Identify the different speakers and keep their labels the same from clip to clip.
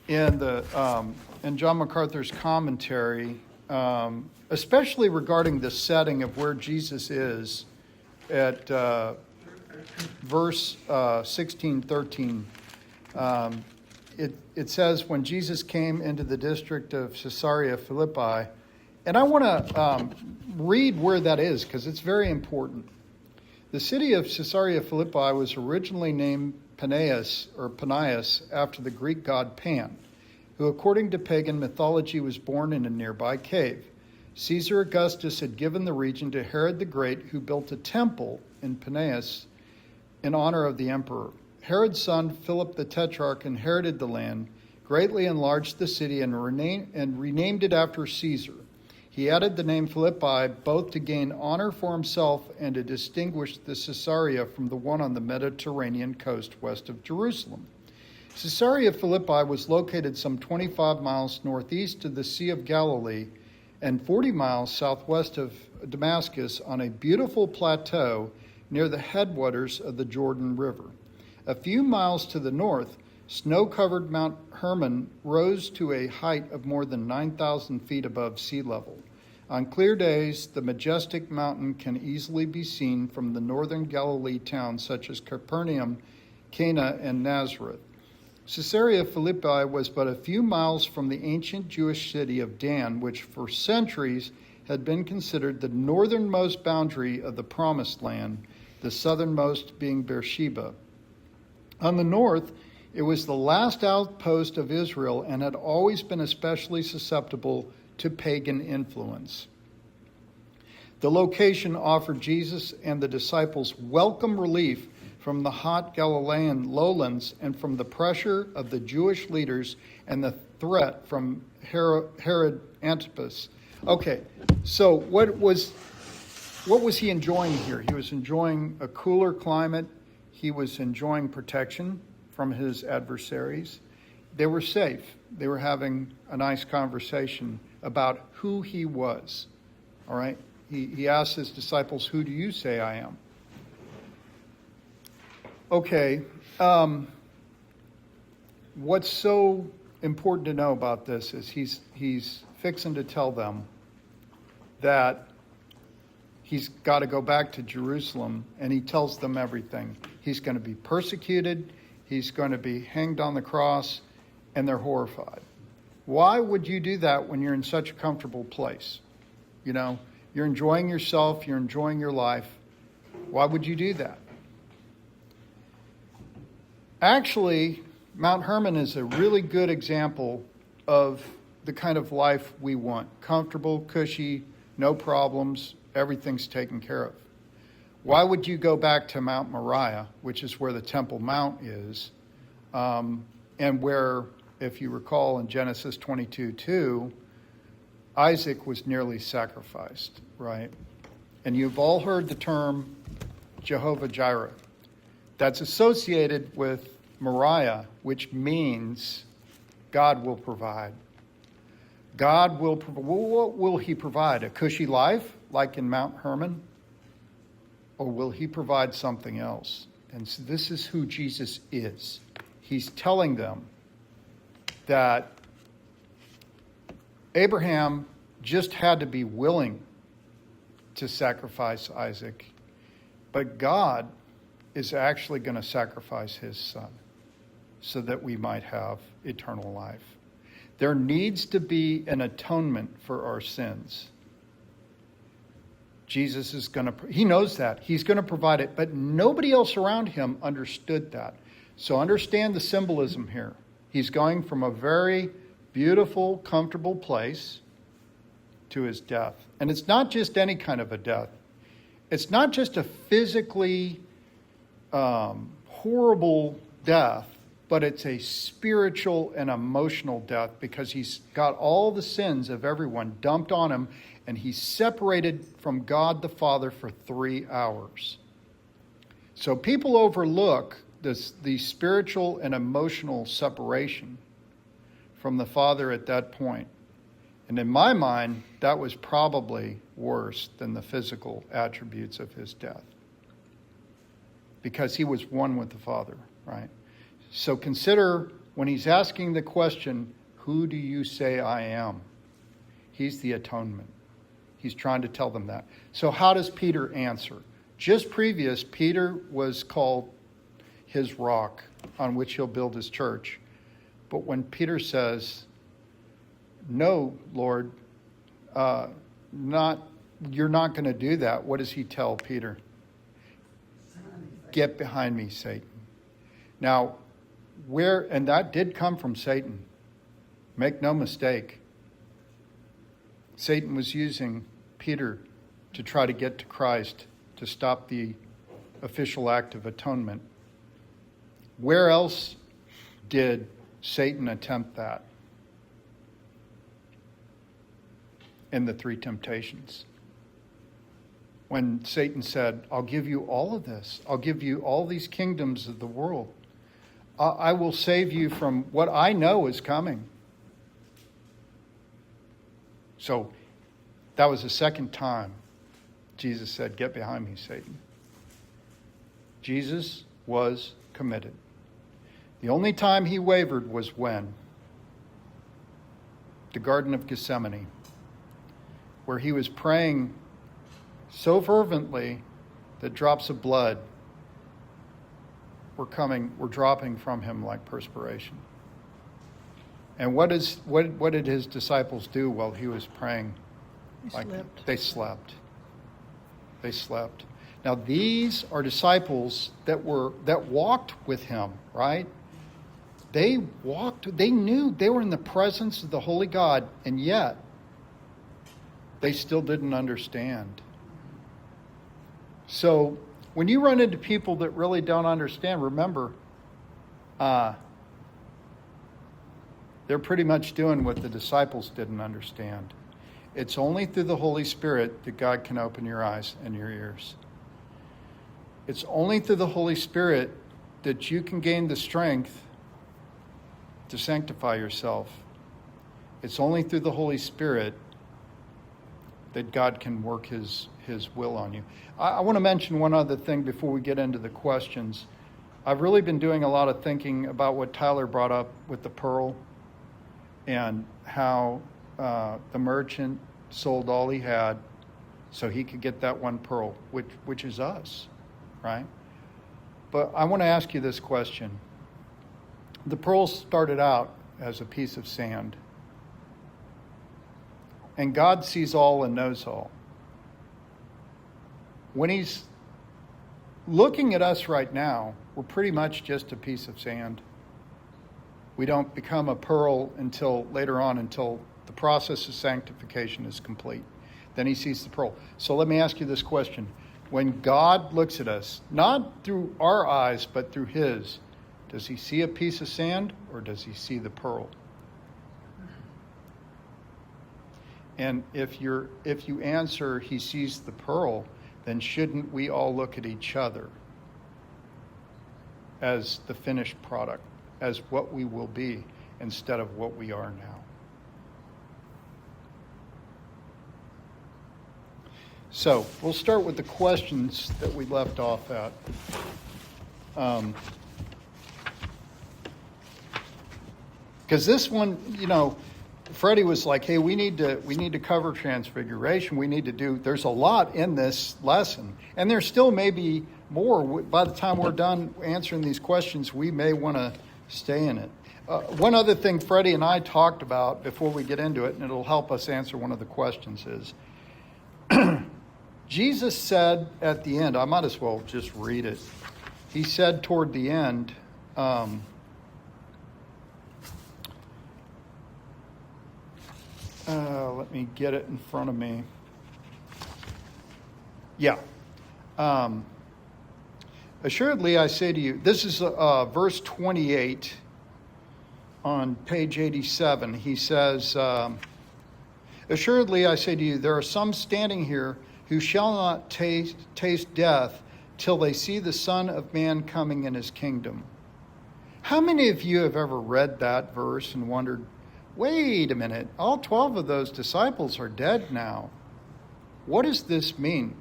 Speaker 1: in John MacArthur's commentary, especially regarding the setting of where Jesus is at verse 16-13. It says, when Jesus came into the district of Caesarea Philippi, and I want to read where that is because it's very important. The city of Caesarea Philippi was originally named Panias after the Greek god Pan, who according to pagan mythology was born in a nearby cave. Caesar Augustus had given the region to Herod the Great, who built a temple in Panias in honor of the emperor. Herod's son, Philip the Tetrarch, inherited the land, greatly enlarged the city, and renamed it after Caesar. He added the name Philippi both to gain honor for himself and to distinguish the Caesarea from the one on the Mediterranean coast west of Jerusalem. Caesarea Philippi was located some 25 miles northeast of the Sea of Galilee and 40 miles southwest of Damascus on a beautiful plateau near the headwaters of the Jordan River. A few miles to the north, snow-covered Mount Hermon rose to a height of more than 9,000 feet above sea level. On clear days, the majestic mountain can easily be seen from the northern Galilee towns such as Capernaum, Cana, and Nazareth. Caesarea Philippi was but a few miles from the ancient Jewish city of Dan, which for centuries had been considered the northernmost boundary of the Promised Land, the southernmost being Beersheba. On the north, it was the last outpost of Israel and had always been especially susceptible to pagan influence. The location offered Jesus and the disciples welcome relief from the hot Galilean lowlands and from the pressure of the Jewish leaders and the threat from Herod Antipas. Okay, so what was he enjoying here? He was enjoying a cooler climate. He was enjoying protection from his adversaries. They were safe. They were having a nice conversation about who he was. All right? He asked his disciples, "Who do you say I am?" Okay. What's so important to know about this is he's fixing to tell them that he's got to go back to Jerusalem, and he tells them everything. He's going to be persecuted. He's going to be hanged on the cross, and they're horrified. Why would you do that when you're in such a comfortable place? You know, you're enjoying yourself. You're enjoying your life. Why would you do that? Actually, Mount Hermon is a really good example of the kind of life we want. Comfortable, cushy, no problems, everything's taken care of. Why would you go back to Mount Moriah, which is where the Temple Mount is, and where, if you recall in Genesis 22:2, Isaac was nearly sacrificed, right? And you've all heard the term Jehovah Jireh. That's associated with Moriah, which means God will provide. God will provide. What will he provide? A cushy life like in Mount Hermon? Or will he provide something else? And so this is who Jesus is. He's telling them that Abraham just had to be willing to sacrifice Isaac, but God is actually going to sacrifice his son so that we might have eternal life. There needs to be an atonement for our sins. Jesus is going to, he knows that. He's going to provide it, but nobody else around him understood that. So understand the symbolism here. He's going from a very beautiful, comfortable place to his death. And it's not just any kind of a death. It's not just a physically horrible death, but it's a spiritual and emotional death because he's got all the sins of everyone dumped on him, and he's separated from God the Father for 3 hours. So people overlook the spiritual and emotional separation from the Father at that point. And in my mind, that was probably worse than the physical attributes of his death, because he was one with the Father, right? So consider when he's asking the question, who do you say I am? He's the atonement. He's trying to tell them that. So how does Peter answer? Just previous, Peter was called his rock on which he'll build his church. But when Peter says, no, Lord, you're not going to do that, what does he tell Peter? Get behind me, Satan. Now, and that did come from Satan. Make no mistake. Satan was using Peter to try to get to Christ, to stop the official act of atonement. Where else did Satan attempt that? In the three temptations. When Satan said, I'll give you all of this. I'll give you all these kingdoms of the world. I will save you from what I know is coming. So that was the second time Jesus said, get behind me, Satan. Jesus was committed. The only time he wavered was when? The Garden of Gethsemane, where he was praying so fervently that drops of blood were dropping from him like perspiration. And what did his disciples do while he was praying? They slept. They slept. Now these are disciples that walked with him, right? They knew they were in the presence of the Holy God, and yet they still didn't understand. So when you run into people that really don't understand, remember, they're pretty much doing what the disciples didn't understand. It's only through the Holy Spirit that God can open your eyes and your ears. It's only through the Holy Spirit that you can gain the strength to sanctify yourself. It's only through the Holy Spirit that God can work his will on you. I want to mention one other thing before we get into the questions. I've really been doing a lot of thinking about what Tyler brought up with the pearl and how the merchant sold all he had so he could get that one pearl, which is us, right? But I want to ask you this question. The pearl started out as a piece of sand. And God sees all and knows all. When he's looking at us right now, we're pretty much just a piece of sand. We don't become a pearl until later on, until the process of sanctification is complete. Then he sees the pearl. So let me ask you this question. When God looks at us, not through our eyes, but through his, does he see a piece of sand or does he see the pearl? And if you answer he sees the pearl, then shouldn't we all look at each other as the finished product, as what we will be instead of what we are now? So we'll start with the questions that we left off at. Because this one, Freddie was like, hey, we need to cover transfiguration. There's a lot in this lesson. And there still may be more. By the time we're done answering these questions, we may want to stay in it. One other thing Freddie and I talked about before we get into it, and it'll help us answer one of the questions, is Jesus said at the end, I might as well just read it. He said toward the end, let me get it in front of me. Yeah. Assuredly, I say to you, this is verse 28 on page 87. He says, assuredly, I say to you, there are some standing here who shall not taste death till they see the Son of Man coming in his kingdom. How many of you have ever read that verse and wondered, wait a minute, all 12 of those disciples are dead now. What does this mean?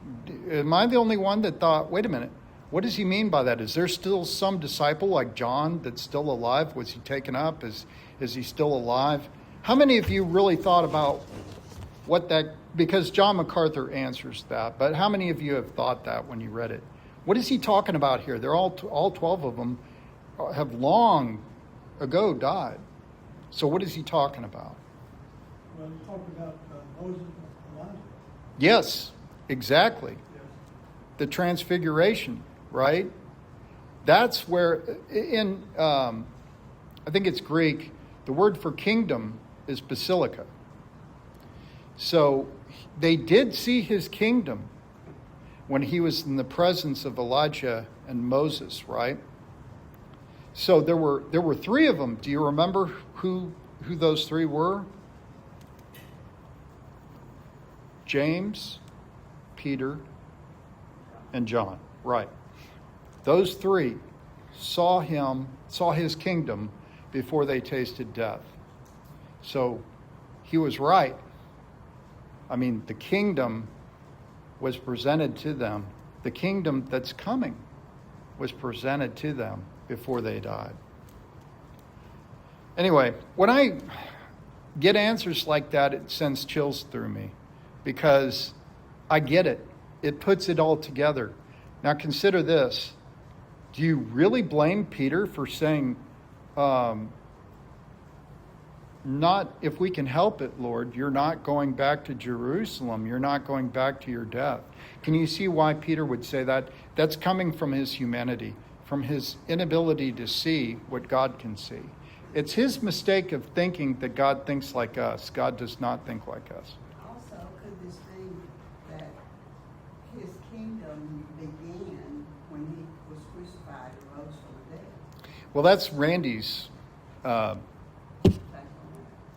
Speaker 1: Am I the only one that thought, wait a minute, What does he mean by that? Is there still some disciple like John that's still alive? Was he taken up? Is he still alive? How many of you really thought about what that, because John MacArthur answers that, but how many of you have thought that when you read it? What is he talking about here? They're all 12 of them have long ago died. So what is he talking about?
Speaker 2: Well, you talked about Moses and Elijah.
Speaker 1: Yes, exactly.
Speaker 2: Yes.
Speaker 1: The transfiguration, right? That's where, in, I think it's Greek, the word for kingdom is basilica. So they did see his kingdom when he was in the presence of Elijah and Moses, right? So there were three of them. Do you remember who those three were? James, Peter, and John. Right. Those three saw his kingdom before they tasted death. So he was right. I mean, the kingdom was presented to them. The kingdom that's coming was presented to them before they died. Anyway, when I get answers like that, it sends chills through me because I get it. It puts it all together. Now consider this. Do you really blame Peter for saying, not if we can help it, Lord, you're not going back to Jerusalem. You're not going back to your death. Can you see why Peter would say that? That's coming from his humanity, from his inability to see what God can see. It's his mistake of thinking that God thinks like us. God does not think like us.
Speaker 3: Also, could this be that his kingdom began when he was crucified and rose from the dead?
Speaker 1: Well, that's Randy's
Speaker 3: Take on that.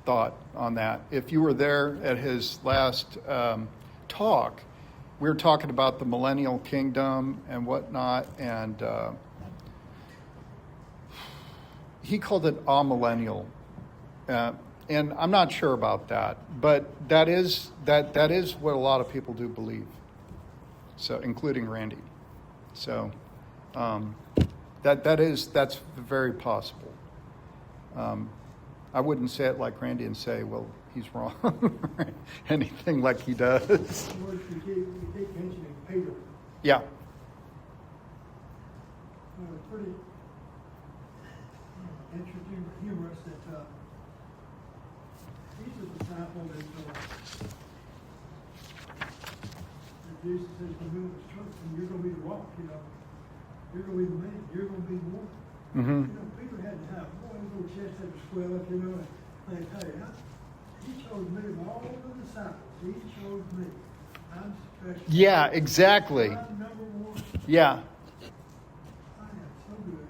Speaker 1: thought on that. If you were there at his last talk, we were talking about the millennial kingdom and whatnot, and he called it amillennial. And I'm not sure about that, but that is what a lot of people do believe. So, including Randy. So, that's very possible. I wouldn't say it like Randy and say, well, he's wrong, or anything like he does.
Speaker 2: Lord, you keep mentioning Peter.
Speaker 1: Yeah.
Speaker 2: Pretty interesting, humorous that he's a disciple that Jesus says to build his church, and you're going to be the rock, You're going to be the man. You're going to be the one.
Speaker 1: Mm-hmm.
Speaker 2: Peter had to have, his little chest had to swell up, and I tell you, he chose me of all the disciples. He chose me. I'm special.
Speaker 1: Yeah, exactly.
Speaker 2: I'm number one.
Speaker 1: Yeah.
Speaker 2: I am so good.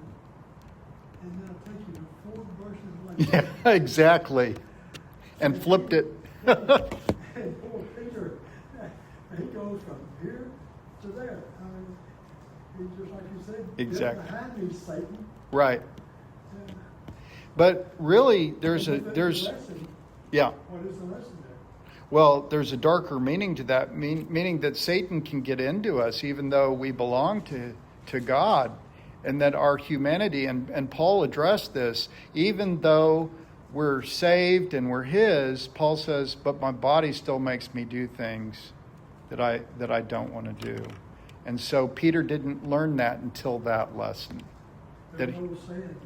Speaker 2: And then I'll take you to 4 verses later.
Speaker 1: Yeah, exactly. And flipped it.
Speaker 2: And poor Peter, he goes from here to there. He's just like you said,
Speaker 1: Exactly.
Speaker 2: Get behind me, Satan.
Speaker 1: Right.
Speaker 2: And
Speaker 1: But really, there's
Speaker 2: what is the lesson?
Speaker 1: yeah.
Speaker 2: What is the lesson there?
Speaker 1: Well, there's a darker meaning to that, meaning that Satan can get into us even though we belong to God, and that our humanity, and Paul addressed this, even though we're saved and we're his, Paul says, but my body still makes me do things that I don't want to do. And so Peter didn't learn that until that lesson.
Speaker 2: There's an old saying,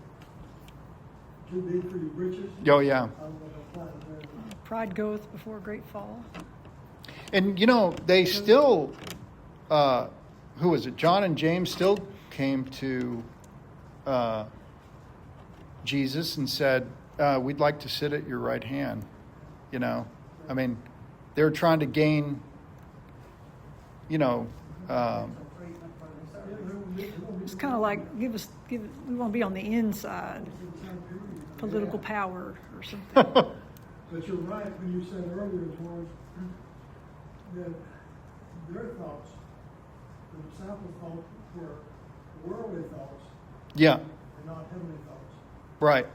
Speaker 2: too big for your britches.
Speaker 1: Oh, yeah.
Speaker 2: I don't know if that applies there.
Speaker 4: Pride goeth before a great fall.
Speaker 1: And, they still, who was it? John and James still came to Jesus and said, we'd like to sit at your right hand. I mean, they were trying to gain,
Speaker 4: It's kind of like we want to be on the inside, political power or something.
Speaker 2: But you're right when you said earlier, George, that their thoughts, the disciples' thoughts, were worldly thoughts
Speaker 1: Yeah,
Speaker 2: and not heavenly thoughts.
Speaker 1: right.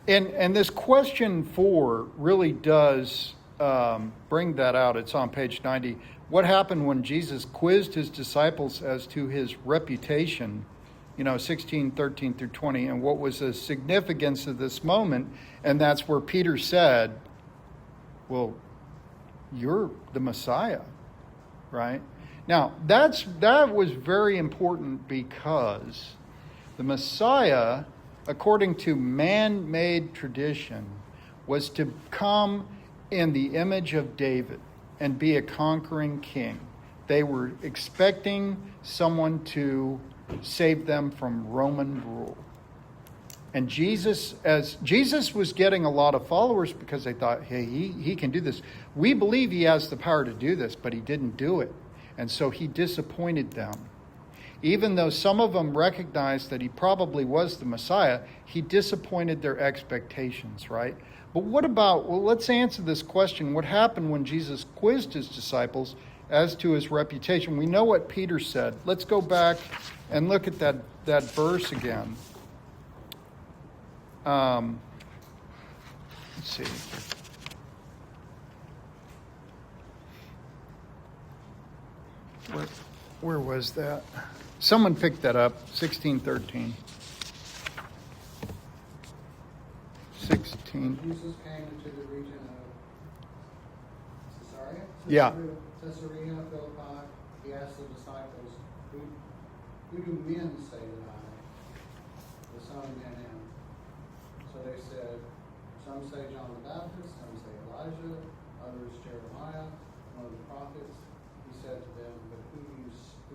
Speaker 1: And this question 4 really does bring that out. It's on page 90. what happened when Jesus quizzed his disciples as to his reputation, 16, 13 through 20, and what was the significance of this moment. And that's where Peter said, well, you're the Messiah, right? Now, that was very important because the Messiah, according to man-made tradition, was to come in the image of David and be a conquering king. They were expecting someone to save them from Roman rule. And Jesus was getting a lot of followers because they thought, hey, he can do this. We believe he has the power to do this, but he didn't do it. And so he disappointed them. Even though some of them recognized that he probably was the Messiah, he disappointed their expectations, right? But let's answer this question. What happened when Jesus quizzed his disciples as to his reputation? We know what Peter said. Let's go back and look at that verse again. Let's see. Where was that? Someone picked that up. 16:13. 16.
Speaker 5: Jesus came into the region of Caesarea?
Speaker 1: Yeah.
Speaker 5: Caesarea Philippi. He asked the disciples, who do men say that I am? The Son of Man am. So they said, some say John the Baptist, some say Elijah, others Jeremiah, one of the prophets. He said to them, but who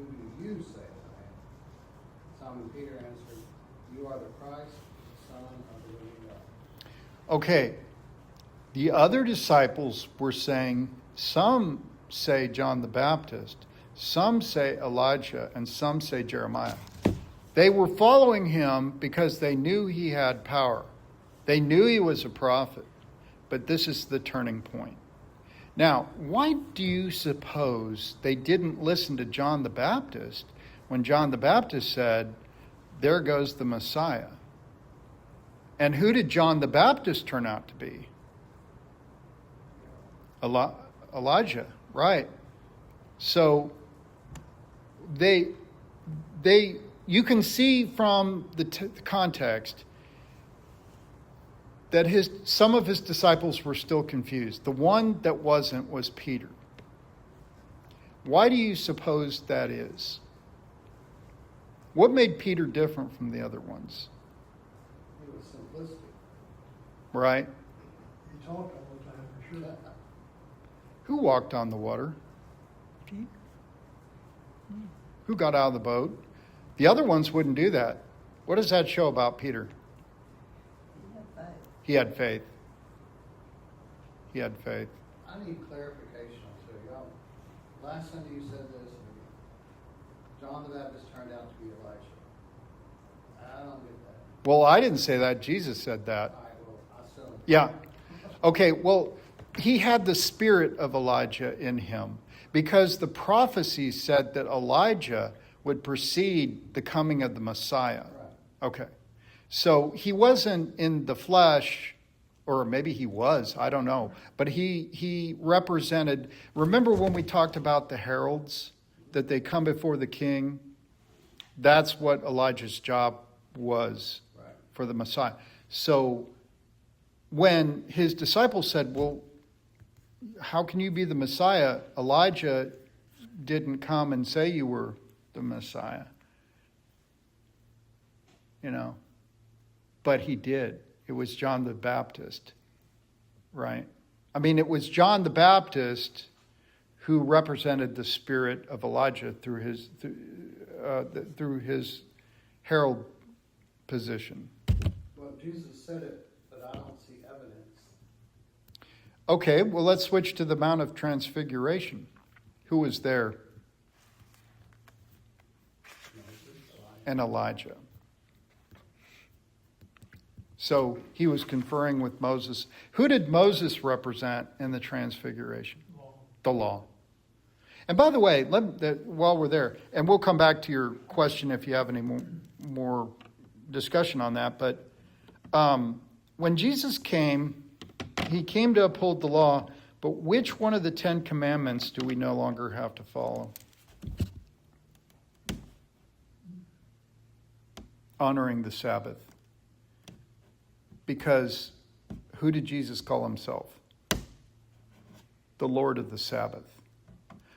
Speaker 5: do you say that I am? Simon Peter answered, you are the Christ, the Son of the living God.
Speaker 1: Okay. The other disciples were saying, some say John the Baptist, some say Elijah, and some say Jeremiah. They were following him because they knew he had power. They knew he was a prophet. But this is the turning point. Now, why do you suppose they didn't listen to John the Baptist when John the Baptist said, there goes the Messiah? And who did John the Baptist turn out to be? Elijah, right. So you can see from the context that some of his disciples were still confused. The one that wasn't was Peter. Why do you suppose that is? What made Peter different from the other ones?
Speaker 5: It was simplicity.
Speaker 1: Right?
Speaker 2: He talked all the time, for sure.
Speaker 1: Who walked on the water? Who got out of the boat? The other ones wouldn't do that. What does that show about Peter? He had faith. He had faith.
Speaker 5: I need clarification on two. Y'all, last Sunday you said this, John the Baptist turned out to be Elijah. I don't get that.
Speaker 1: Well, I didn't say that. Jesus said that.
Speaker 5: All right, well, I still don't.
Speaker 1: Yeah. Okay, well, he had the spirit of Elijah in him because the prophecy said that Elijah would precede the coming of the Messiah.
Speaker 5: Right.
Speaker 1: Okay. So he wasn't in the flesh, or maybe he was, I don't know. But he represented, remember when we talked about the heralds, that they come before the king? That's what Elijah's job was for the Messiah. So when his disciples said, well, how can you be the Messiah? Elijah didn't come and say you were the Messiah. But he did. It was John the Baptist, right? I mean, it was John the Baptist who represented the spirit of Elijah through his herald position.
Speaker 5: Well, Jesus said it, but I don't see evidence.
Speaker 1: Okay, well, let's switch to the Mount of Transfiguration. Who was there? And Elijah. So he was conferring with Moses. Who did Moses represent in the Transfiguration? The law. And by the way, while we're there, and we'll come back to your question if you have any more discussion on that, but when Jesus came, he came to uphold the law, But which one of the 10 commandments do we no longer have to follow? Honoring the Sabbath. Because who did Jesus call himself? The Lord of the Sabbath.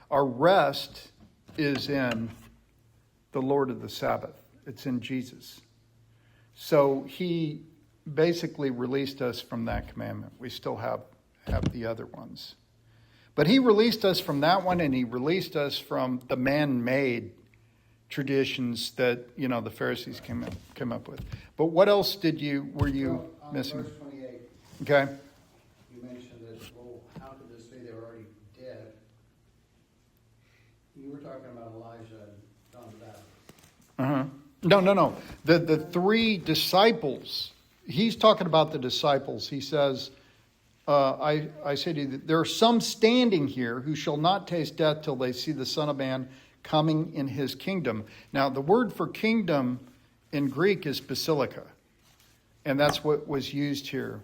Speaker 1: Our rest is in the Lord of the Sabbath. It's in Jesus. So he basically released us from that commandment. We still have the other ones. But he released us from that one, and he released us from the man-made traditions that, the Pharisees came up with. But what else were you
Speaker 5: Well,
Speaker 1: missing?
Speaker 5: Verse 28,
Speaker 1: Okay.
Speaker 5: you mentioned that, well, how could this be? They were already dead. You were talking about Elijah and John the Baptist.
Speaker 1: Uh-huh. No. The three disciples, he's talking about the disciples. He says, I say to you, that there are some standing here who shall not taste death till they see the Son of Man coming in his kingdom. Now, the word for kingdom in Greek is basilica. And that's what was used here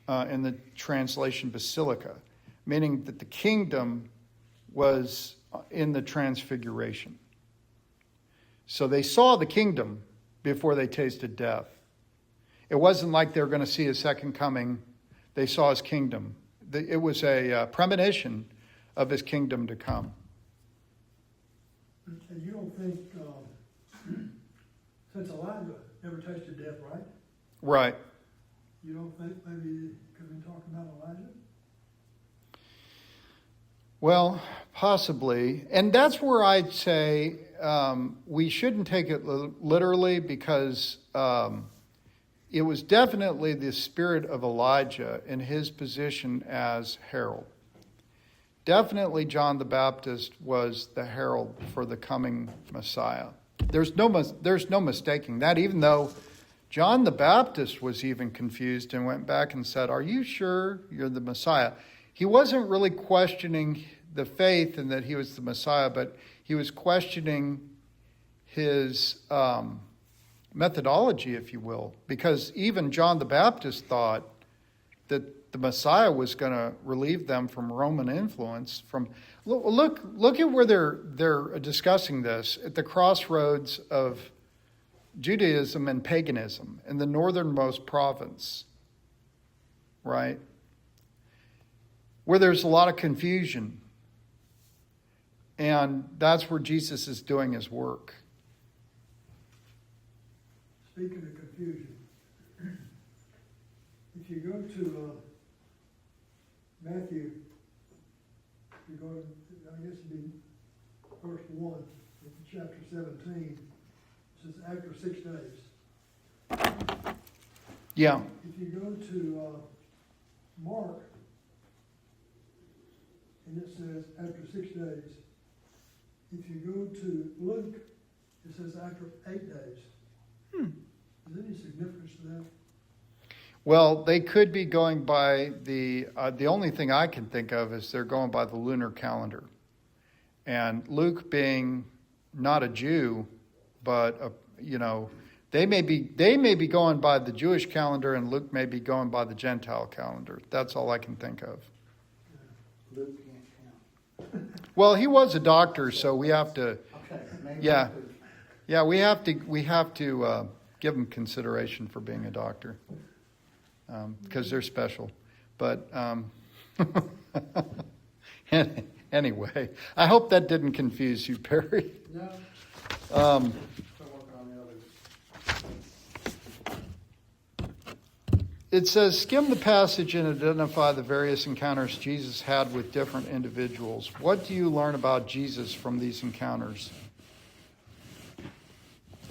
Speaker 1: in the translation basilica, meaning that the kingdom was in the transfiguration. So they saw the kingdom before they tasted death. It wasn't like they were going to see his second coming. They saw his kingdom. It was a premonition of his kingdom to come.
Speaker 2: And you don't think, since Elijah never tasted death, right?
Speaker 1: Right.
Speaker 2: You don't think maybe could we talk about Elijah?
Speaker 1: Well, possibly. And that's where I'd say we shouldn't take it literally, because it was definitely the spirit of Elijah in his position as herald. Definitely John the Baptist was the herald for the coming Messiah. There's no mistaking that, even though John the Baptist was even confused and went back and said, "Are you sure you're the Messiah?" He wasn't really questioning the faith and that he was the Messiah, but he was questioning his methodology, if you will, because even John the Baptist thought that the Messiah was going to relieve them from Roman influence. Look at where they're discussing this at the crossroads of Judaism and paganism in the northernmost province, right? Where there's a lot of confusion. And that's where Jesus is doing his work.
Speaker 2: Speaking of confusion, if you go to Matthew, you go to, I guess it'd be verse 1, in chapter 17, it says after 6 days.
Speaker 1: Yeah.
Speaker 2: If you go to Mark, and it says after 6 days. If you go to Luke, it says after 8 days. Is there any significance to that?
Speaker 1: Well, they could be going by the only thing I can think of is they're going by the lunar calendar. And Luke being not a Jew, but they may be going by the Jewish calendar, and Luke may be going by the Gentile calendar. That's all I can think of.
Speaker 5: Luke can't count.
Speaker 1: Well, he was a doctor, so we have to.
Speaker 5: Okay, maybe.
Speaker 1: Yeah. Yeah, we have to give him consideration for being a doctor, because they're special. But anyway, I hope that didn't confuse you, Perry.
Speaker 5: No. Still working on the others.
Speaker 1: It says, skim the passage and identify the various encounters Jesus had with different individuals. What do you learn about Jesus from these encounters?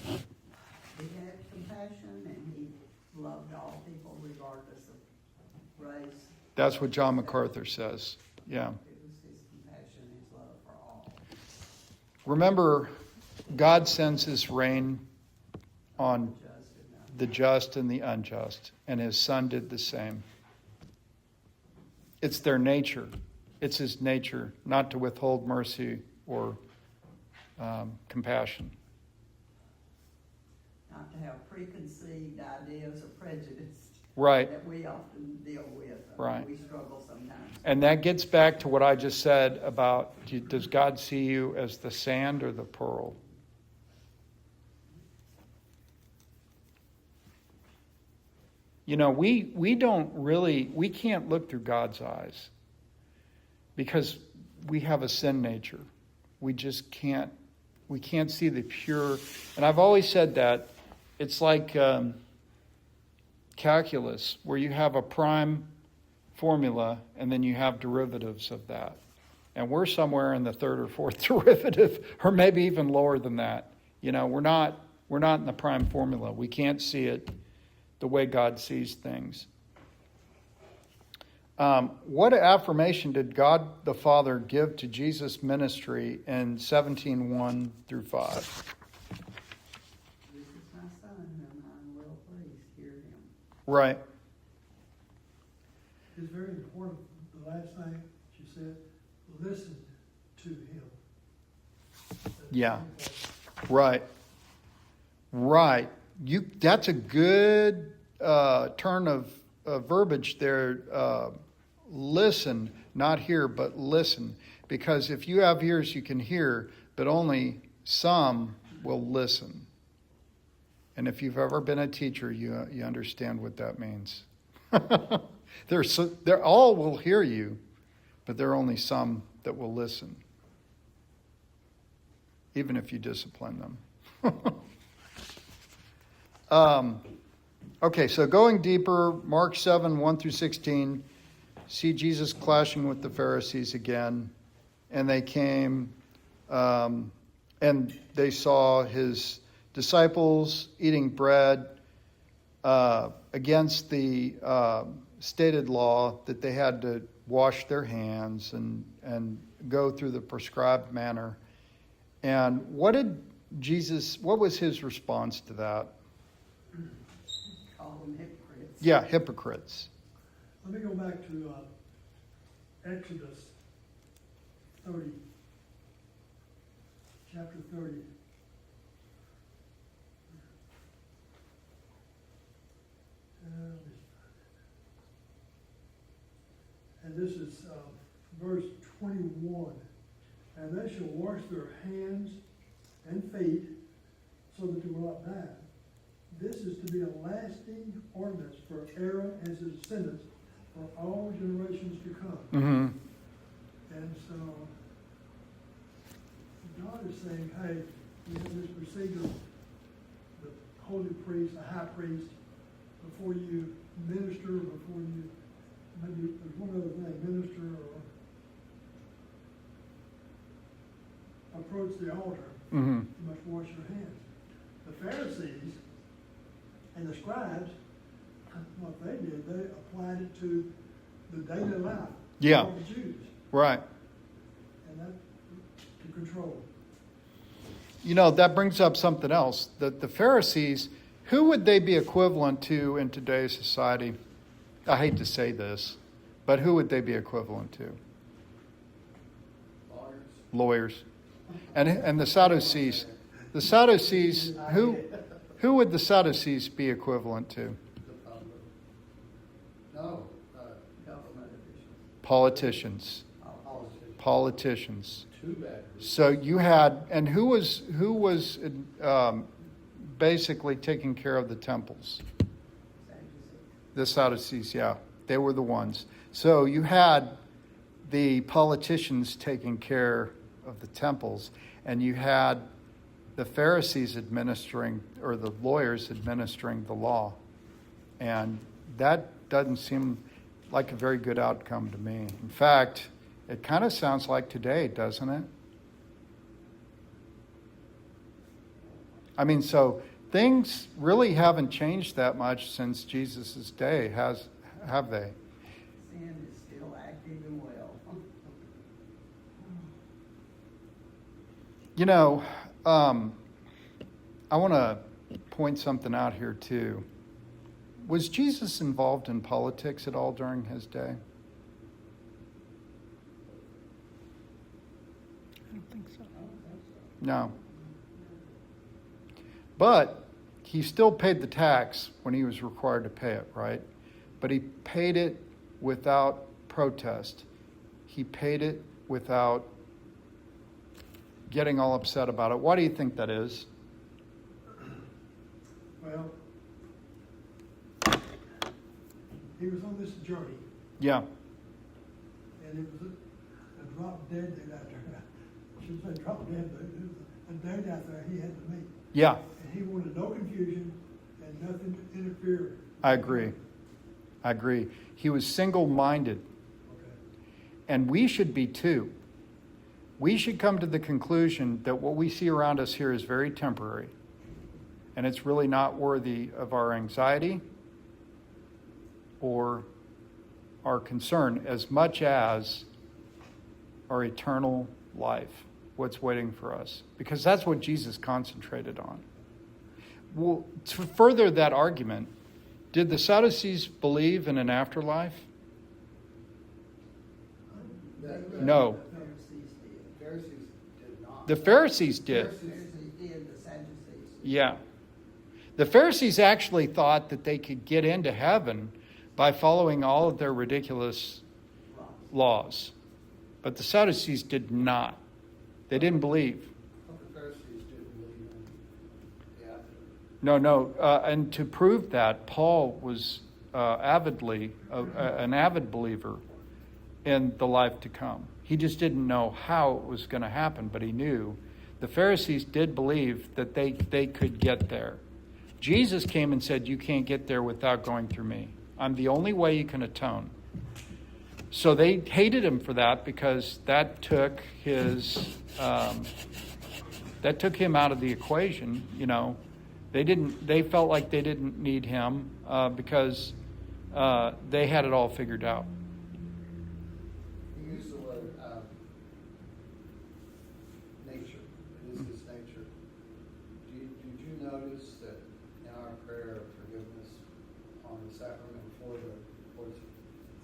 Speaker 3: He had compassion and he loved all people regardless of race.
Speaker 1: That's what John MacArthur says. Yeah.
Speaker 3: It was his compassion, his love for all.
Speaker 1: Remember, God sends his rain on
Speaker 3: Just enough.
Speaker 1: the just and the unjust, and his son did the same. It's their nature. It's his nature not to withhold mercy or compassion.
Speaker 3: Not to have preconceived ideas or prejudice
Speaker 1: Right.
Speaker 3: that we often deal with.
Speaker 1: Right.
Speaker 3: We struggle sometimes.
Speaker 1: And that gets back to what I just said about, does God see you as the sand or the pearl? You know, we can't look through God's eyes because we have a sin nature. We just can't see the pure. And I've always said that it's like calculus, where you have a prime formula and then you have derivatives of that. And we're somewhere in the third or fourth derivative, or maybe even lower than that. You know, we're not in the prime formula. We can't see it the way God sees things. What affirmation did God the Father give to Jesus' ministry in 17:1 through 5?
Speaker 3: This is my son, whom I am well pleased. Hear him.
Speaker 1: Right.
Speaker 2: It's very important, the last thing she said, listen to him. That's
Speaker 1: Yeah.
Speaker 2: important.
Speaker 1: Right. Right. That's a good turn of verbiage there. Listen, not hear, but listen. Because if you have ears, you can hear, but only some will listen. And if you've ever been a teacher, you understand what that means. They're all will hear you, but there are only some that will listen, even if you discipline them. Okay, so going deeper, Mark 7:1-16, see Jesus clashing with the Pharisees again. And they came and they saw his disciples eating bread against the stated law that they had to wash their hands and go through the prescribed manner. And what was his response to that?
Speaker 3: Call them hypocrites.
Speaker 1: Yeah, hypocrites.
Speaker 2: Let me go back to Exodus 30, chapter 30. And this is verse 21. And they shall wash their hands and feet so that they will not die. This is to be a lasting ordinance for Aaron and his descendants for all generations to come.
Speaker 1: Mm-hmm.
Speaker 2: And so God is saying, hey, we have this procedure, the holy priest, the high priest, before you minister, before you, maybe there's one other thing, minister or approach the altar,
Speaker 1: Mm-hmm.
Speaker 2: you must wash your hands. The Pharisees and the scribes, what they did, they applied it to the daily life
Speaker 1: Yeah.
Speaker 2: of the Jews,
Speaker 1: Right.
Speaker 2: and that to control.
Speaker 1: You know, that brings up something else. The Pharisees, who would they be equivalent to in today's society? I hate to say this, but who would they be equivalent to? Lawyers. And the Sadducees. The Sadducees, who would the Sadducees be equivalent to?
Speaker 5: No,
Speaker 3: Government officials.
Speaker 1: Politicians. Politicians.
Speaker 5: too bad.
Speaker 1: So you had, and who was basically taking care of the temples? The Sadducees, yeah, they were the ones. So you had the politicians taking care of the temples, and you had the Pharisees administering, or the lawyers administering the law. And that doesn't seem like a very good outcome to me. In fact, it kind of sounds like today, doesn't it? I mean, so things really haven't changed that much since Jesus' day, have they?
Speaker 3: Sin is still active and well.
Speaker 1: You know, I want to point something out here too. Was Jesus involved in politics at all during his day?
Speaker 4: I don't think so.
Speaker 1: No. But he still paid the tax when he was required to pay it, right? But he paid it without protest. He paid it without getting all upset about it. Why do you think that is?
Speaker 2: Well, he was on this journey,
Speaker 1: Yeah,
Speaker 2: and it was a drop dead day after, I shouldn't say drop dead, but it was a day after he had to meet.
Speaker 1: yeah,
Speaker 2: And he wanted no confusion and nothing to interfere.
Speaker 1: I agree. I agree. He was single-minded,
Speaker 2: Okay.
Speaker 1: and we should be too. We should come to the conclusion that what we see around us here is very temporary, and it's really not worthy of our anxiety or our concern as much as our eternal life, what's waiting for us, because that's what Jesus concentrated on. Well, to further that argument, did the Sadducees believe in an afterlife? No.
Speaker 3: Pharisees did.
Speaker 5: Pharisees did not.
Speaker 1: The Pharisees did.
Speaker 3: Pharisees did, the Sadducees.
Speaker 1: Yeah. The Pharisees actually thought that they could get into heaven by following all of their ridiculous laws. But the Sadducees did not. They didn't believe.
Speaker 5: But the Pharisees didn't believe in the afterlife.
Speaker 1: No. And to prove that, Paul was an avid believer in the life to come. He just didn't know how it was going to happen, but he knew. The Pharisees did believe that they could get there. Jesus came and said, you can't get there without going through me. I'm the only way you can atone. So they hated him for that, because that took him out of the equation. They felt like they didn't need him because they had it all figured out.
Speaker 5: He used the word nature. It is his nature. Did you notice that in our prayer of forgiveness on the sacrament before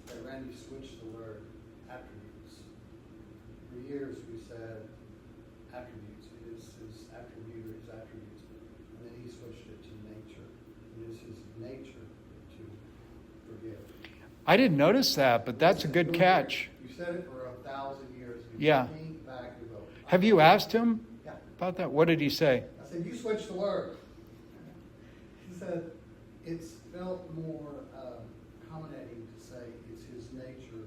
Speaker 5: that Randy switched the word attributes? For years we said attributes. It is his attribute or his attributes. And then he switched it to nature. It is his nature to forgive.
Speaker 1: I didn't notice that, but that's a good catch.
Speaker 5: You said it for 1,000 years.
Speaker 1: Yeah.
Speaker 5: Think back and go,
Speaker 1: Have you asked him
Speaker 5: Yeah.
Speaker 1: about that? What did he say?
Speaker 5: I said, you switched the word. He said, it's felt more accommodating to say it's his nature.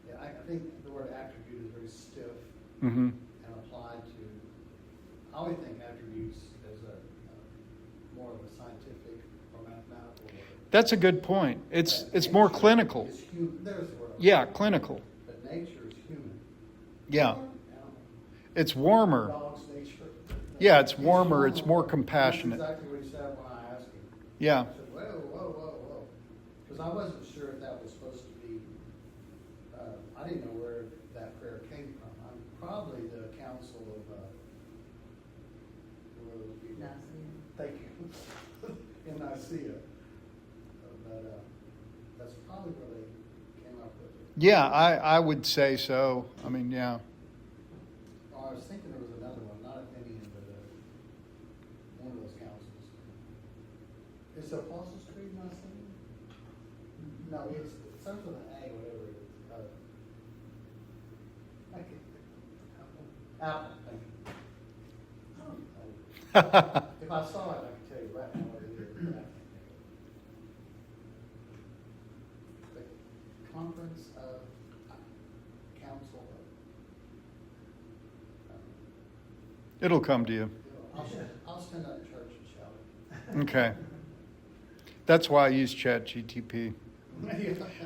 Speaker 5: Yeah, I think the word attribute is very stiff
Speaker 1: Mm-hmm.
Speaker 5: and applied to, I always think attributes as a more of a scientific or mathematical word.
Speaker 1: That's a good point. It's more clinical.
Speaker 5: It's human. There's the word.
Speaker 1: Yeah, clinical.
Speaker 5: But nature is human.
Speaker 1: Yeah.
Speaker 5: Animal.
Speaker 1: It's warmer.
Speaker 5: Dog's nature.
Speaker 1: Yeah, it's warmer. It's more compassionate.
Speaker 5: That's exactly what he said when I asked him.
Speaker 1: Yeah.
Speaker 5: I said, whoa. Because I wasn't sure if that was supposed to be, I didn't know where that prayer came from. I'm probably the council of, who are those people?
Speaker 3: Nicaea.
Speaker 5: Thank you. In Nicaea. But that's probably where they came up with it.
Speaker 1: Yeah, I would say so. I mean, yeah.
Speaker 5: Oh, I was thinking there was another one, not Athenian, but one of those councils. Is it Apostles' Creed Nicaea? No, it starts with an A, whatever it is. Thank you. Apple, thank you. If I saw it, I could tell you right now what it is. But I can't think of it. The Conference of Council of.
Speaker 1: It'll come to you.
Speaker 5: I'll stand up in church and shout it.
Speaker 1: Okay. That's why I use ChatGTP.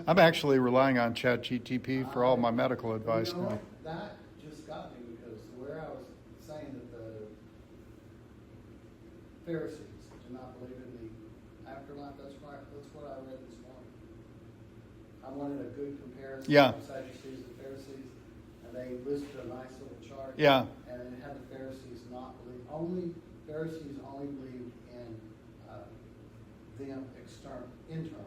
Speaker 1: I'm actually relying on ChatGTP for all my medical advice
Speaker 5: You know
Speaker 1: now.
Speaker 5: what? That just got me because where I was saying that the Pharisees do not believe in the afterlife, that's what I read this morning. I wanted a good comparison
Speaker 1: Yeah.
Speaker 5: of the Sadducees and Pharisees, and they listed a nice little chart.
Speaker 1: Yeah.
Speaker 5: And it had the Pharisees not believe, Pharisees only believed in them internal.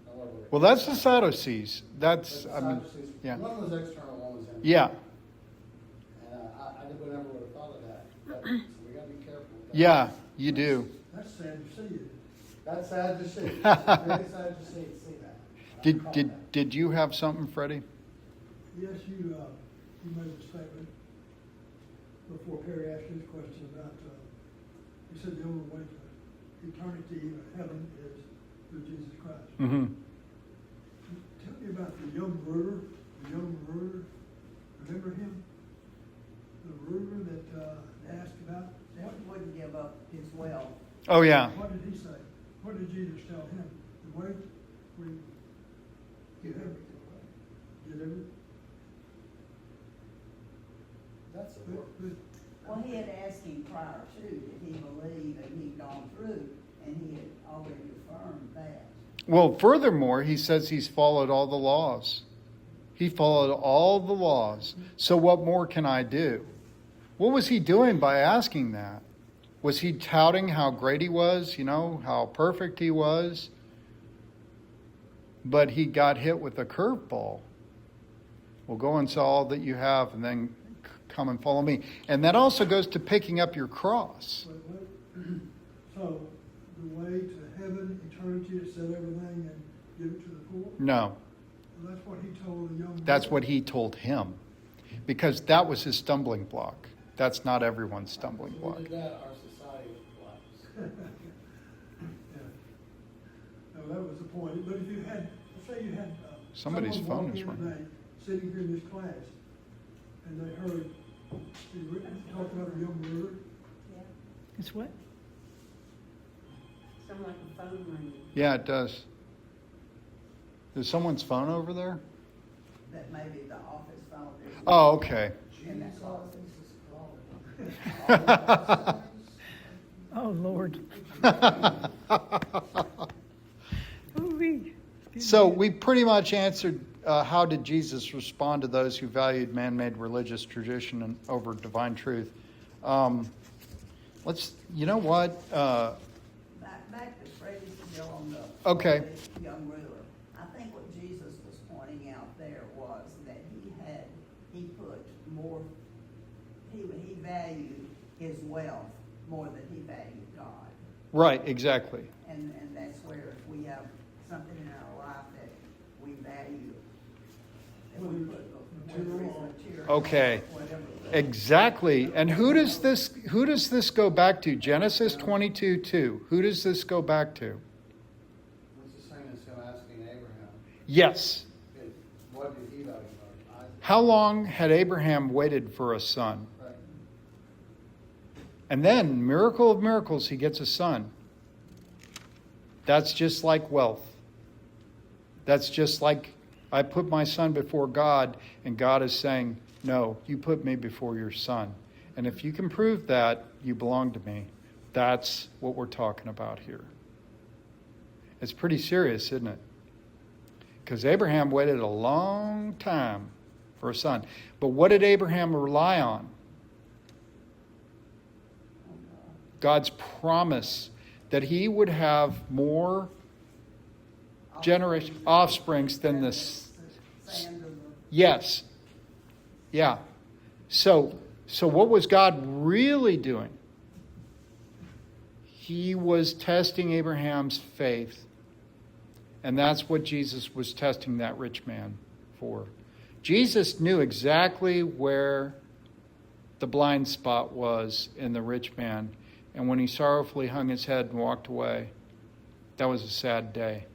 Speaker 5: In other words,
Speaker 1: Well, that's the Sadducees.
Speaker 5: but
Speaker 1: That's,
Speaker 5: the
Speaker 1: I mean,
Speaker 5: Sadducees,
Speaker 1: yeah.
Speaker 5: one was external, one was internal.
Speaker 1: Yeah.
Speaker 5: And I would never would have thought of that. But, so we got to be careful with that.
Speaker 1: Yeah, you do.
Speaker 2: That's sad to see it.
Speaker 5: That's sad to see. It's very sad to see that.
Speaker 1: Did you have something, Freddie?
Speaker 2: Yes, you made a statement before Perry asked his question about, you said the only way to eternity or heaven is through Jesus Christ.
Speaker 1: Mm-hmm.
Speaker 2: Tell me about the young ruler. Remember him? The ruler that asked about.
Speaker 3: That wouldn't give up his wealth.
Speaker 1: Oh, yeah.
Speaker 2: What did he say? What did Jesus tell him? The way we
Speaker 5: Give everything away.
Speaker 2: get every.
Speaker 5: That's a
Speaker 2: But,
Speaker 5: work.
Speaker 2: but
Speaker 3: Well, he had asked him prior to, did he believe, and he'd gone through, and he had already affirmed that.
Speaker 1: Well, furthermore, he says he's followed all the laws. He followed all the laws. So what more can I do? What was he doing by asking that? Was he touting how great he was, how perfect he was? But he got hit with a curveball. Well, go and sell all that you have and then come and follow me. And that also goes to picking up your cross.
Speaker 2: so the way to heaven, eternity, to sell everything and give it to the poor.
Speaker 1: No,
Speaker 2: Well, that's what he told the young.
Speaker 1: that's
Speaker 2: ruler.
Speaker 1: what he told him. Because that was his stumbling block. That's not everyone's stumbling
Speaker 5: So
Speaker 1: block.
Speaker 5: we did that, our society collapsed.
Speaker 2: Yeah. No, that was the point. But if you had, let's say you had
Speaker 1: Somebody's
Speaker 2: someone
Speaker 1: phone
Speaker 2: walk
Speaker 1: is
Speaker 2: in
Speaker 1: ringing.
Speaker 2: today, sitting here in this class, and they heard you talk about a young ruler.
Speaker 3: Yeah.
Speaker 4: It's what?
Speaker 3: Sound like a phone ringing.
Speaker 1: Yeah, it does. Is someone's phone over there?
Speaker 3: That may be the office phone.
Speaker 1: Oh, okay.
Speaker 3: In that
Speaker 5: Jesus
Speaker 3: closet.
Speaker 5: is calling.
Speaker 4: Oh, Lord. Ooh-wee.
Speaker 1: So we pretty much answered how did Jesus respond to those who valued man-made religious tradition and over divine truth. You know what?
Speaker 3: Back to Freddie's bill on the
Speaker 1: Okay.
Speaker 3: the young ruler. I think what Jesus was pointing out there was that he put more, he valued his wealth more than he valued God.
Speaker 1: Right, exactly.
Speaker 3: And that's where if we have something in our life that we value, that we put, whether it's material,
Speaker 1: Okay.
Speaker 3: whatever.
Speaker 1: Exactly. And who does this go back to? Genesis 22:2. Who does this go back to?
Speaker 5: It's the same as him asking Abraham,
Speaker 1: Yes.
Speaker 5: what did he value more? Isaac.
Speaker 1: How long had Abraham waited for a son?
Speaker 5: Right.
Speaker 1: And then, miracle of miracles, he gets a son. That's just like wealth. That's just like I put my son before God, and God is saying, no, you put me before your son. And if you can prove that, you belong to me. That's what we're talking about here. It's pretty serious, isn't it? Because Abraham waited a long time for a son. But what did Abraham rely on? God's promise that he would have more offsprings than this.
Speaker 3: Sand of the
Speaker 1: Yes. Yeah. So what was God really doing? He was testing Abraham's faith. And that's what Jesus was testing that rich man for. Jesus knew exactly where the blind spot was in the rich man. And when he sorrowfully hung his head and walked away, that was a sad day.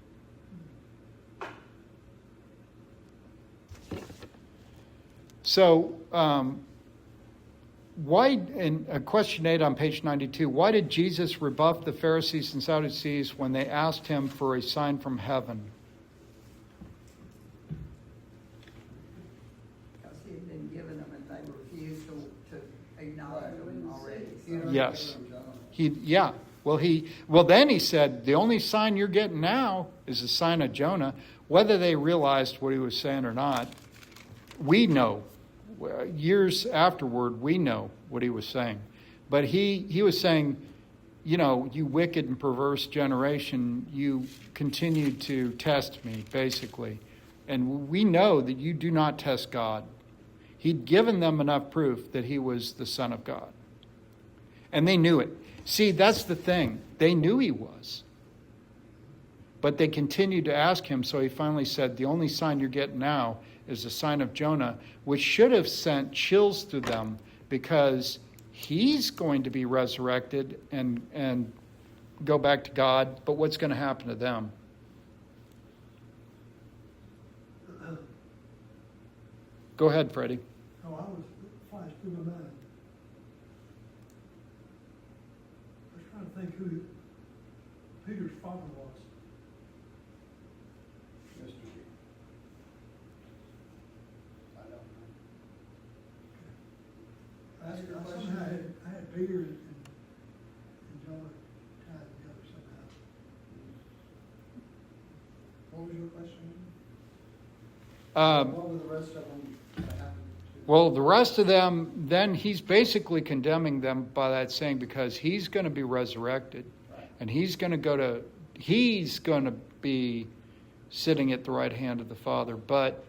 Speaker 1: So, why, in question 8 on page 92, why did Jesus rebuff the Pharisees and Sadducees when they asked him for a sign from heaven?
Speaker 3: because he had been given them and they refused to acknowledge them already.
Speaker 5: He had
Speaker 3: So
Speaker 5: already
Speaker 1: Yes.
Speaker 5: given him Jonah.
Speaker 1: Then he said, the only sign you're getting now is the sign of Jonah. Whether they realized what he was saying or not, we know. Years afterward, we know what he was saying. But he was saying, you wicked and perverse generation, you continue to test me, basically. And we know that you do not test God. He'd given them enough proof that he was the Son of God. And they knew it. See, that's the thing. They knew he was. But they continued to ask him, so he finally said, the only sign you're getting now is the sign of Jonah, which should have sent chills through them, because he's going to be resurrected and go back to God, but what's going to happen to them? Go ahead, Freddie.
Speaker 2: Oh, I was flashed through my mind. I was trying to think who Peter's father was.
Speaker 5: Mr. G. I don't know. Ask your question.
Speaker 2: Somehow I had Peter and John tied together somehow.
Speaker 5: What was your question?
Speaker 1: Um,
Speaker 5: What were the rest of them that happened to?
Speaker 1: Well, the rest of them, then he's basically condemning them by that saying, because he's going to be resurrected,
Speaker 5: Right.
Speaker 1: and he's going to be sitting at the right hand of the Father. But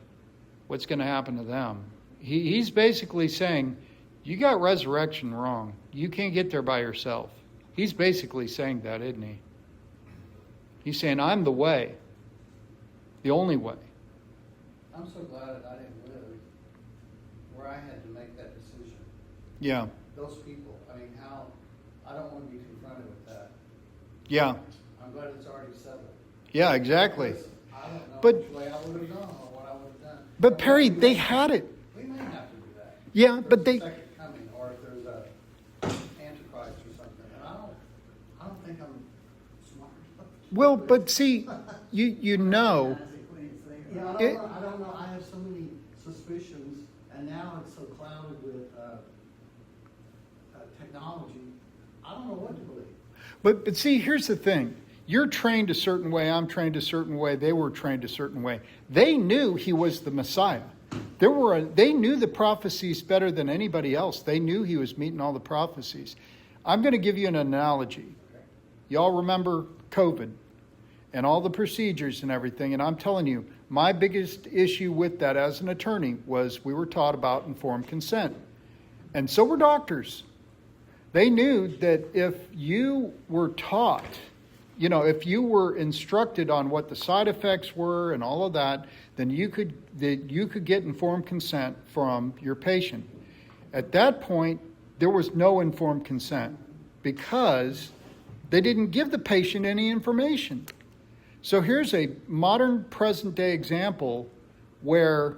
Speaker 1: what's going to happen to them? He's basically saying, you got resurrection wrong. You can't get there by yourself. He's basically saying that, isn't he? He's saying, I'm the way, the only way.
Speaker 5: I'm so glad that I didn't live where I had to make that decision.
Speaker 1: Yeah,
Speaker 5: Those people, I mean, I don't want to be confronted with that.
Speaker 1: yeah,
Speaker 5: I'm glad it's already settled.
Speaker 1: yeah, exactly.
Speaker 5: Because I don't know
Speaker 1: But-
Speaker 5: which way I would have gone or what I would have done.
Speaker 1: But Perry, they had it.
Speaker 5: We may have to do that.
Speaker 1: Yeah, but
Speaker 5: There's
Speaker 1: they...
Speaker 5: a second coming, or if there's a antichrist or something, and I don't think I'm smart enough.
Speaker 1: Well, but see, you know...
Speaker 3: Recognize it when it's there.
Speaker 5: Yeah, I don't know, I have so many suspicions, and now it's so clouded with, technology, I don't know what to believe.
Speaker 1: But see, here's the thing. You're trained a certain way, I'm trained a certain way, they were trained a certain way. They knew he was the Messiah. They knew the prophecies better than anybody else. They knew he was meeting all the prophecies. I'm going to give you an analogy. Y'all remember COVID and all the procedures and everything, and I'm telling you, my biggest issue with that as an attorney was we were taught about informed consent. And so were doctors. They knew that if you were taught, if you were instructed on what the side effects were and all of that, then you could get informed consent from your patient. At that point, there was no informed consent because they didn't give the patient any information. So here's a modern present day example where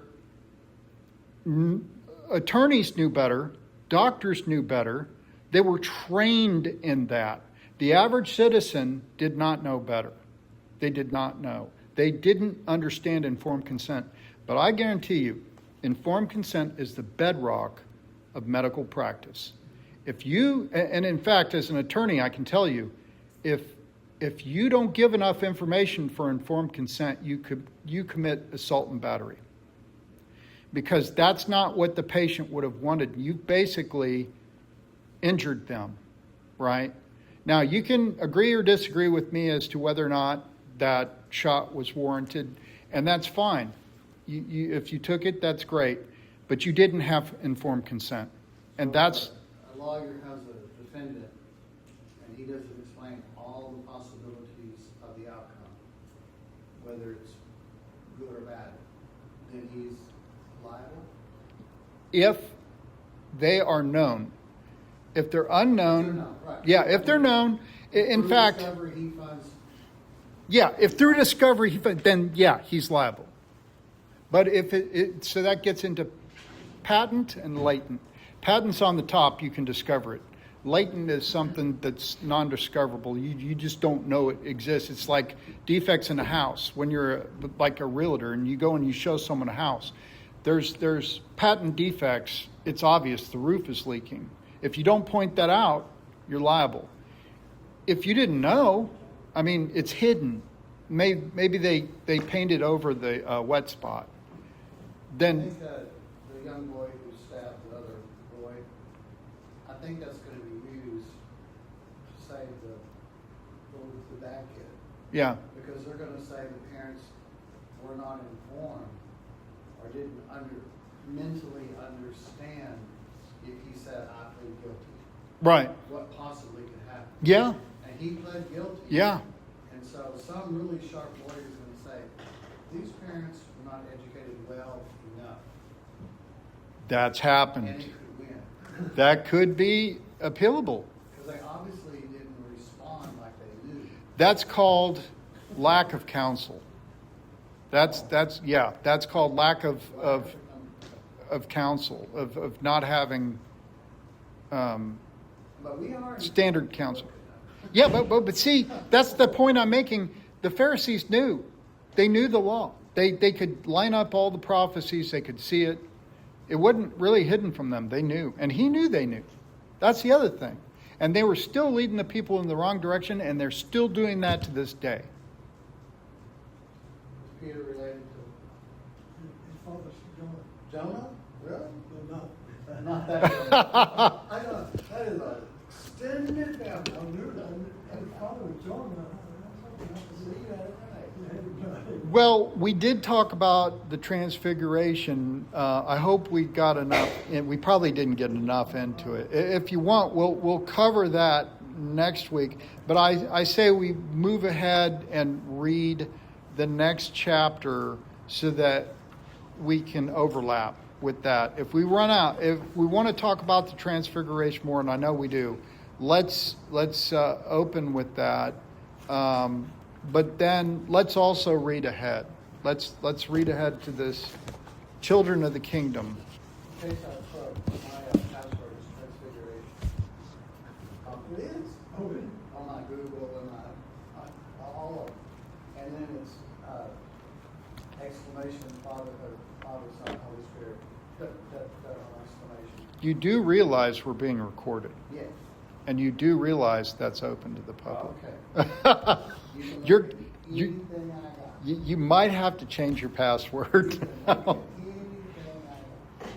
Speaker 1: attorneys knew better, doctors knew better, they were trained in that. The average citizen did not know better. They did not know. They didn't understand informed consent. But I guarantee you, informed consent is the bedrock of medical practice. And in fact, as an attorney, I can tell you, if you don't give enough information for informed consent, you commit assault and battery. Because that's not what the patient would have wanted. You basically injured them, right? Now, you can agree or disagree with me as to whether or not that shot was warranted, and that's fine. If you took it, that's great. But you didn't have informed consent. And that's...
Speaker 5: A lawyer has a defendant, and he doesn't explain all the possibilities of the outcome, whether it's good or bad, then he's liable?
Speaker 1: If they are known. If they're unknown,
Speaker 5: They're known, right.
Speaker 1: yeah, if they're known, in
Speaker 5: Through
Speaker 1: fact,
Speaker 5: discovery, he finds,
Speaker 1: yeah, if through discovery, then yeah, he's liable. But if so that gets into patent and latent. Patent's on the top, you can discover it. Latent is something that's non-discoverable. You just don't know it exists. It's like defects in a house. When you're like a realtor and you go and you show someone a house, there's patent defects. It's obvious the roof is leaking. If you don't point that out, you're liable. If you didn't know, I mean, it's hidden. Maybe they painted over the wet spot.
Speaker 5: I
Speaker 1: Then,
Speaker 5: think that the young boy who stabbed the other boy, I think that's going to be used to save the bad kid.
Speaker 1: yeah,
Speaker 5: Because they're going to say the parents were not informed or didn't mentally understand if he said, I plead guilty,
Speaker 1: right.
Speaker 5: what possibly could happen.
Speaker 1: Yeah,
Speaker 5: And he pled guilty.
Speaker 1: yeah,
Speaker 5: And so some really sharp lawyer is gonna say, these parents were not educated well enough,
Speaker 1: That's
Speaker 5: and
Speaker 1: happened.
Speaker 5: it could win.
Speaker 1: That could be appealable.
Speaker 5: Because they obviously didn't respond like they knew.
Speaker 1: That's called lack of counsel. That's called lack of counsel, of not having
Speaker 5: But we are.
Speaker 1: standard counsel. Yeah, but see, that's the point I'm making. The Pharisees knew. They knew the law. They could line up all the prophecies. They could see it. It wasn't really hidden from them. They knew. And he knew they knew. That's the other thing. And they were still leading the people in the wrong direction, and they're still doing that to this day.
Speaker 5: Is Peter related
Speaker 2: His father's
Speaker 5: to Jonah? Really?
Speaker 2: Jonah, no,
Speaker 5: Not that Jonah. I know, that is a extended family.
Speaker 2: I knew that, his father was Jonah.
Speaker 5: See, you had it right.
Speaker 1: Well, we did talk about the transfiguration. I hope we got enough. And we probably didn't get enough into it. If you want, we'll cover that next week. But I say we move ahead and read the next chapter so that we can overlap with that. If we run out, if we want to talk about the transfiguration more, and I know we do, let's open with that. But then let's also read ahead. Let's read ahead to this children of the kingdom.
Speaker 5: In case I put my password is transfiguration. It is.
Speaker 2: Oh, really?
Speaker 5: On my Google and all of them. And then it's exclamation Father, Son, Holy Spirit. Exclamation.
Speaker 1: You do realize we're being recorded,
Speaker 5: Yes.
Speaker 1: and you do realize that's open to the public.
Speaker 5: Okay. You can
Speaker 1: You're
Speaker 5: look at
Speaker 1: you,
Speaker 5: anything I got.
Speaker 1: you might have to change your password.
Speaker 5: You can look at anything I got.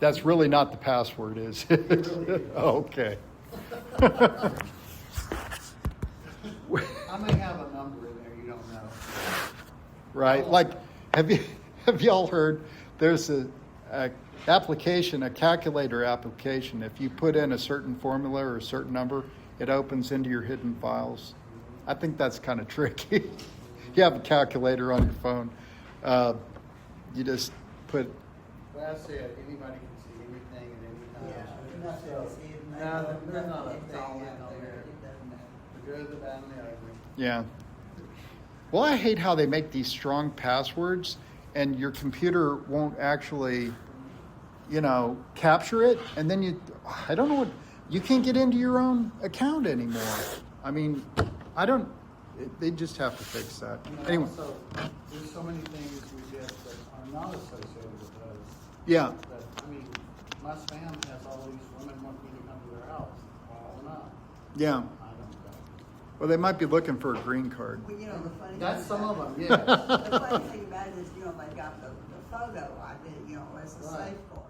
Speaker 1: That's really not the password, is it?
Speaker 5: really is.
Speaker 1: Okay.
Speaker 5: I may have a number in there you don't know.
Speaker 1: Right. Like, have y'all heard? There's a application, a calculator application. If you put in a certain formula or a certain number, it opens into your hidden files. I think that's kind of tricky. You have a calculator on your phone. You just put.
Speaker 5: Well, that's it. Anybody can see anything at any
Speaker 3: Yeah,
Speaker 5: time.
Speaker 3: nothing
Speaker 5: So,
Speaker 3: is hidden.
Speaker 5: no, there's not a
Speaker 3: It's
Speaker 5: thing
Speaker 3: all
Speaker 5: in
Speaker 3: out there.
Speaker 5: there.
Speaker 3: It doesn't matter.
Speaker 5: The good, the bad, and the ugly.
Speaker 1: Yeah. Well, I hate how they make these strong passwords, and your computer won't actually, capture it, and then I don't know what. You can't get into your own account anymore. I mean, they just have to fix that.
Speaker 5: And
Speaker 1: Anyway,
Speaker 5: also, there's so many things we get that are not associated with those.
Speaker 1: yeah,
Speaker 5: That, I mean, my spam has all these women wanting me to come to their house. Well, not.
Speaker 1: yeah.
Speaker 5: I don't know.
Speaker 1: Well, they might be looking for a green card.
Speaker 3: Well, the funny.
Speaker 5: That's
Speaker 3: thing
Speaker 5: some
Speaker 3: about
Speaker 5: of them,
Speaker 3: it-
Speaker 5: yes.
Speaker 3: The funny thing about it is, they got the photo ID, as a
Speaker 5: Right.
Speaker 3: safeguard.